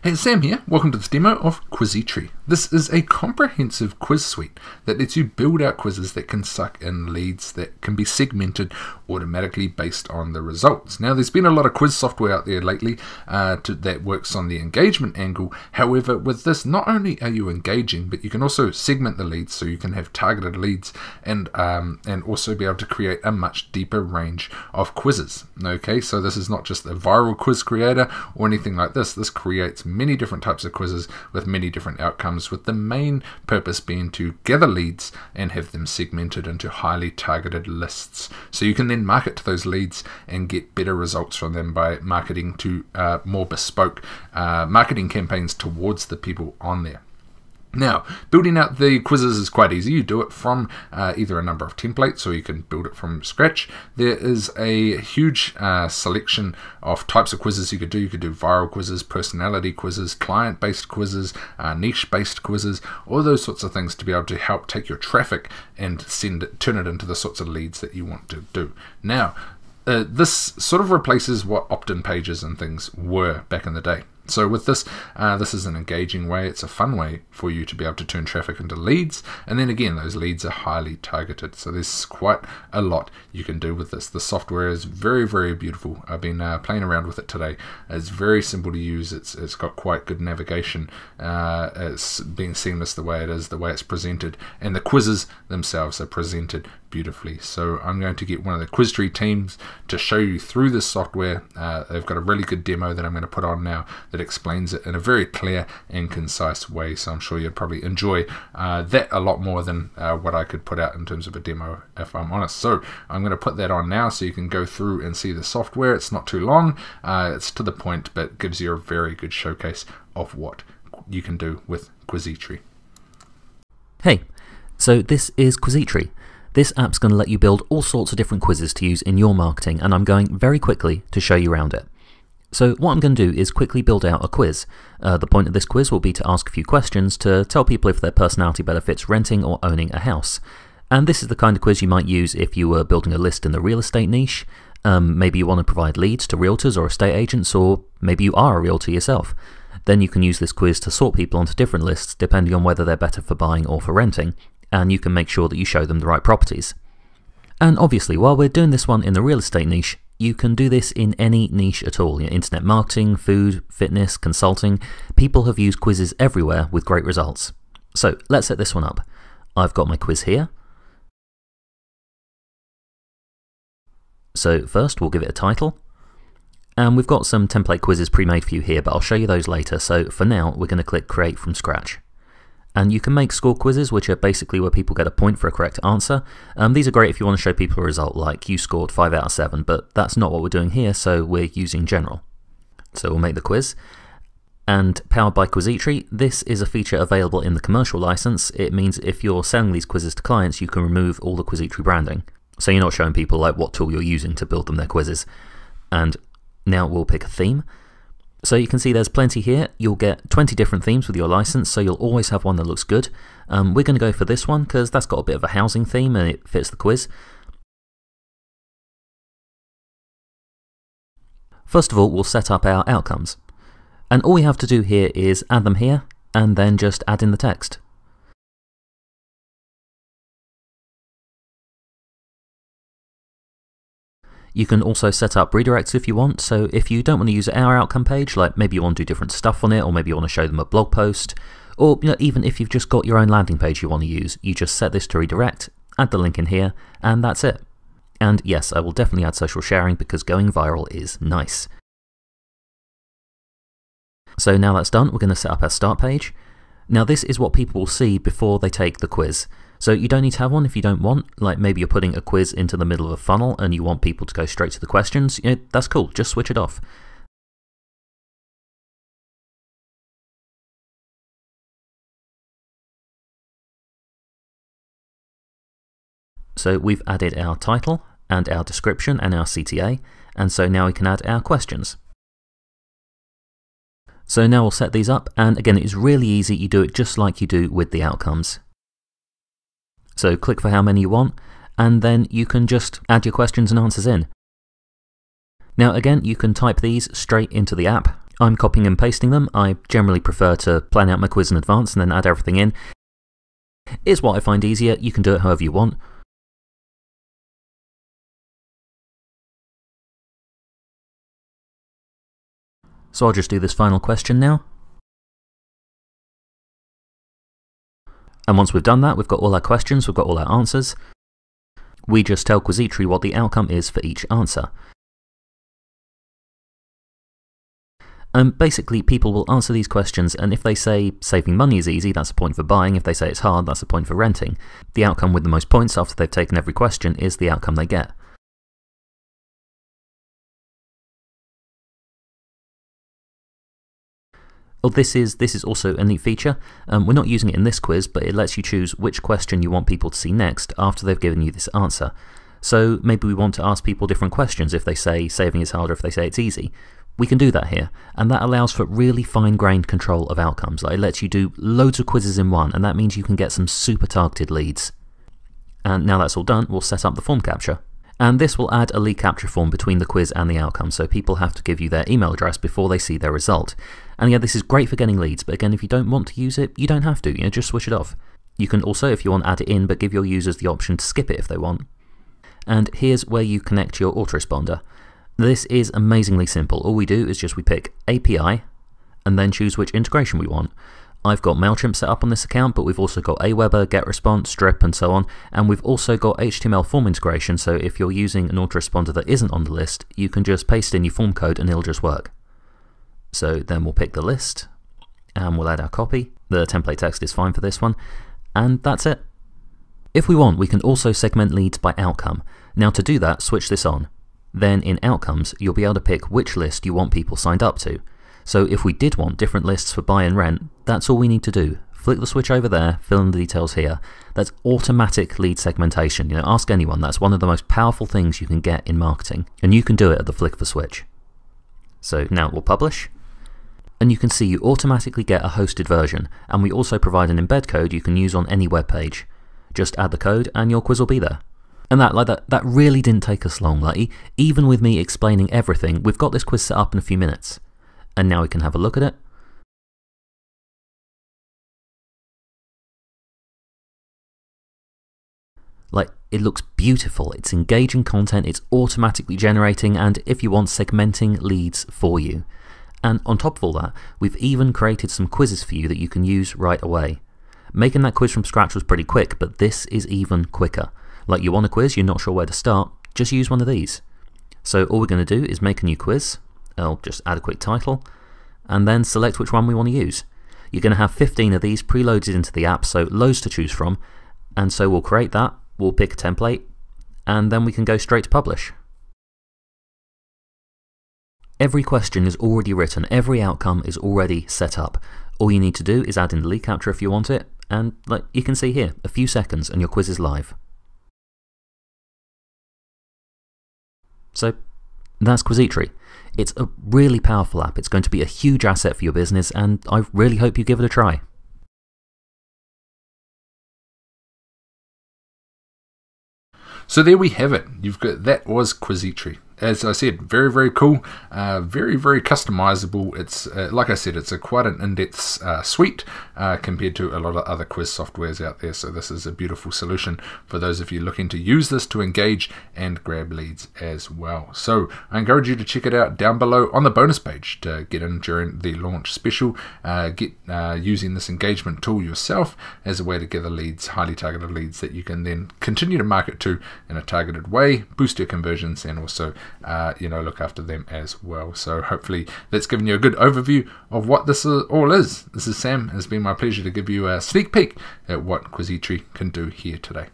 Hey, Sam here. Welcome to this demo of Quizitri. This is a comprehensive quiz suite that lets you build out quizzes that can suck in leads that can be segmented automatically based on the results. Now, there's been a lot of quiz software out there lately that works on the engagement angle. However, with this, not only are you engaging, but you can also segment the leads, so you can have targeted leads and also be able to create a much deeper range of quizzes. Okay, so this is not just a viral quiz creator or anything like this. This creates many different types of quizzes with many different outcomes, with the main purpose being to gather leads and have them segmented into highly targeted lists. So you can then market to those leads and get better results from them by marketing to more bespoke marketing campaigns towards the people on there. Now, building out the quizzes is quite easy. You do it from either a number of templates or you can build it from scratch. There is a huge selection of types of quizzes you could do. You could do viral quizzes, personality quizzes, client-based quizzes, niche-based quizzes, all those sorts of things to be able to help take your traffic and turn it into the sorts of leads that you want to do. Now, this sort of replaces what opt-in pages and things were back in the day. So with this, this is an engaging way. It's a fun way for you to be able to turn traffic into leads. And then again, those leads are highly targeted. So there's quite a lot you can do with this. The software is very, very beautiful. I've been playing around with it today. It's very simple to use. It's got quite good navigation. It's being seamless the way it is, the way it's presented. And the quizzes themselves are presented beautifully. So I'm going to get one of the Quizitri teams to show you through this software. They've got a really good demo that I'm going to put on now that explains it in a very clear and concise way. So I'm sure you'd probably enjoy that a lot more than what I could put out in terms of a demo, if I'm honest. So I'm going to put that on now so you can go through and see the software. It's not too long. It's to the point, but gives you a very good showcase of what you can do with Quizitri. Hey, so this is Quizitri. This app's going to let you build all sorts of different quizzes to use in your marketing, and I'm going very quickly to show you around it. So what I'm going to do is quickly build out a quiz. The point of this quiz will be to ask a few questions to tell people if their personality better fits renting or owning a house. And this is the kind of quiz you might use if you were building a list in the real estate niche. Maybe you want to provide leads to realtors or estate agents, or maybe you are a realtor yourself. Then you can use this quiz to sort people onto different lists depending on whether they're better for buying or for renting. And you can make sure that you show them the right properties. And obviously, while we're doing this one in the real estate niche, you can do this in any niche at all. Internet marketing, food, fitness, consulting. People have used quizzes everywhere with great results. So let's set this one up. I've got my quiz here. So first we'll give it a title. And we've got some template quizzes pre-made for you here, but I'll show you those later. So for now, we're going to click Create from Scratch. And you can make score quizzes, which are basically where people get a point for a correct answer. These are great if you want to show people a result like you scored 5 out of 7, but that's not what we're doing here, so we're using general. So we'll make the quiz. And powered by Quizitri, this is a feature available in the commercial license. It means if you're selling these quizzes to clients, you can remove all the Quizitri branding. So you're not showing people like what tool you're using to build them their quizzes. And now we'll pick a theme. So you can see there's plenty here. You'll get 20 different themes with your license, so you'll always have one that looks good. We're going to go for this one because that's got a bit of a housing theme and it fits the quiz. First of all, we'll set up our outcomes. And all we have to do here is add them here and then just add in the text. You can also set up redirects if you want, so if you don't want to use our outcome page, like maybe you want to do different stuff on it, or maybe you want to show them a blog post, or even if you've just got your own landing page you want to use, you just set this to redirect, add the link in here, and that's it. And yes, I will definitely add social sharing because going viral is nice. So now that's done, we're going to set up our start page. Now this is what people will see before they take the quiz. So you don't need to have one if you don't want, like maybe you're putting a quiz into the middle of a funnel and you want people to go straight to the questions, that's cool, just switch it off. So we've added our title and our description and our CTA, and so now we can add our questions. So now we'll set these up, and again it's really easy, you do it just like you do with the outcomes. So click for how many you want, and then you can just add your questions and answers in. Now again, you can type these straight into the app, I'm copying and pasting them. I generally prefer to plan out my quiz in advance and then add everything in. It's what I find easier. You can do it however you want. So I'll just do this final question now. And once we've done that, we've got all our questions, we've got all our answers. We just tell Quizitri what the outcome is for each answer. And basically, people will answer these questions, and if they say saving money is easy, that's a point for buying. If they say it's hard, that's a point for renting. The outcome with the most points after they've taken every question is the outcome they get. Oh, this is also a neat feature. We're not using it in this quiz, but it lets you choose which question you want people to see next after they've given you this answer. So maybe we want to ask people different questions if they say saving is hard or if they say it's easy. We can do that here, and that allows for really fine-grained control of outcomes. Like, it lets you do loads of quizzes in one, and that means you can get some super targeted leads. And now that's all done, we'll set up the form capture. And this will add a lead capture form between the quiz and the outcome, so people have to give you their email address before they see their result. And yeah, this is great for getting leads, but again, if you don't want to use it, you don't have to, just switch it off. You can also, if you want, add it in, but give your users the option to skip it if they want. And here's where you connect your autoresponder. This is amazingly simple. All we do is we pick API, and then choose which integration we want. I've got MailChimp set up on this account, but we've also got Aweber, GetResponse, Strip, and so on. And we've also got HTML form integration, so if you're using an autoresponder that isn't on the list, you can just paste in your form code and it'll just work. So then we'll pick the list, and we'll add our copy. The template text is fine for this one, and that's it. If we want, we can also segment leads by outcome. Now to do that, switch this on. Then in outcomes, you'll be able to pick which list you want people signed up to. So if we did want different lists for buy and rent, that's all we need to do. Flick the switch over there, fill in the details here. That's automatic lead segmentation. Ask anyone, that's one of the most powerful things you can get in marketing. And you can do it at the flick of a switch. So now we'll publish. And you can see you automatically get a hosted version. And we also provide an embed code you can use on any web page. Just add the code and your quiz will be there. And that really didn't take us long. Even with me explaining everything, we've got this quiz set up in a few minutes. And now we can have a look at it. It looks beautiful, it's engaging content, it's automatically generating, and if you want, segmenting leads for you. And on top of all that, we've even created some quizzes for you that you can use right away. Making that quiz from scratch was pretty quick, but this is even quicker. You want a quiz, you're not sure where to start, just use one of these. So all we're going to do is make a new quiz. I'll just add a quick title, and then select which one we want to use. You're going to have 15 of these preloaded into the app, so loads to choose from. And so we'll create that, we'll pick a template, and then we can go straight to publish. Every question is already written, every outcome is already set up. All you need to do is add in the lead capture if you want it, and you can see here, a few seconds and your quiz is live. So that's Quizitri. It's a really powerful app, it's going to be a huge asset for your business, and I really hope you give it a try. So there we have it. That was Quizitri. As I said, very, very cool, very, very customizable. It's like I said, it's quite an in-depth suite compared to a lot of other quiz softwares out there. So this is a beautiful solution for those of you looking to use this to engage and grab leads as well. So I encourage you to check it out down below on the bonus page to get in during the launch special. Get using this engagement tool yourself as a way to gather leads, highly targeted leads that you can then continue to market to in a targeted way, boost your conversions, and also look after them as well. So hopefully that's given you a good overview of what this all is. This is Sam. It's been my pleasure to give you a sneak peek at what Quizitri can do here today.